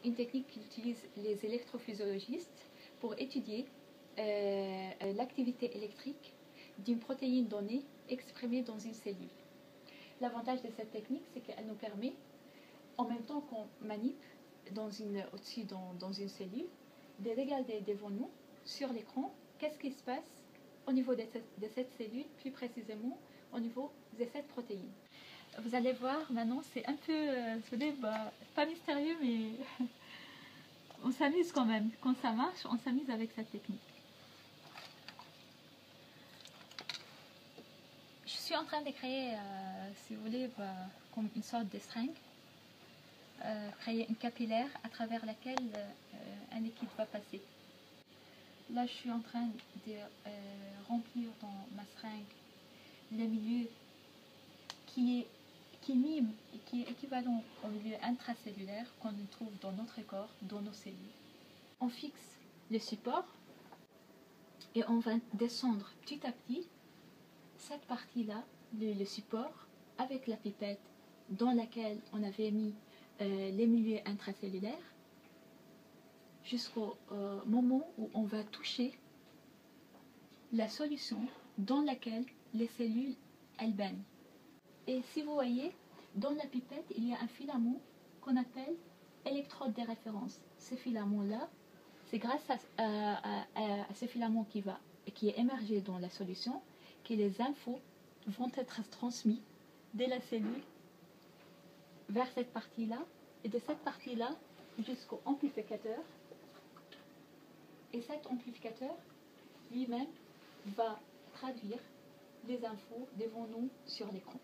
une technique qu'utilisent les électrophysiologistes pour étudier l'activité électrique d'une protéine donnée exprimée dans une cellule. L'avantage de cette technique, c'est qu'elle nous permet, en même temps qu'on manip au-dessus dans une cellule, de regarder devant nous, sur l'écran, qu'est-ce qui se passe au niveau de cette cellule, plus précisément au niveau de cette protéine. Vous allez voir maintenant, c'est un peu, pas mystérieux, mais on s'amuse quand même. Quand ça marche, on s'amuse avec cette technique. Je suis en train de créer, si vous voulez, comme une sorte de seringue, créer une capillaire à travers laquelle un liquide va passer. Là, je suis en train de remplir dans ma seringue le milieu qui est équivalent au milieu intracellulaire qu'on trouve dans notre corps, dans nos cellules. On fixe le support et on va descendre petit à petit cette partie-là, le support, avec la pipette dans laquelle on avait mis les milieux intracellulaires, jusqu'au moment où on va toucher la solution dans laquelle les cellules elles baignent. Et si vous voyez, dans la pipette, il y a un filament qu'on appelle électrode de référence. Ce filament-là, c'est grâce à ce filament qui est émergé dans la solution que les infos vont être transmises de la cellule vers cette partie-là, et de cette partie-là jusqu'au amplificateur. Et cet amplificateur lui-même va traduire les infos devant nous sur l'écran.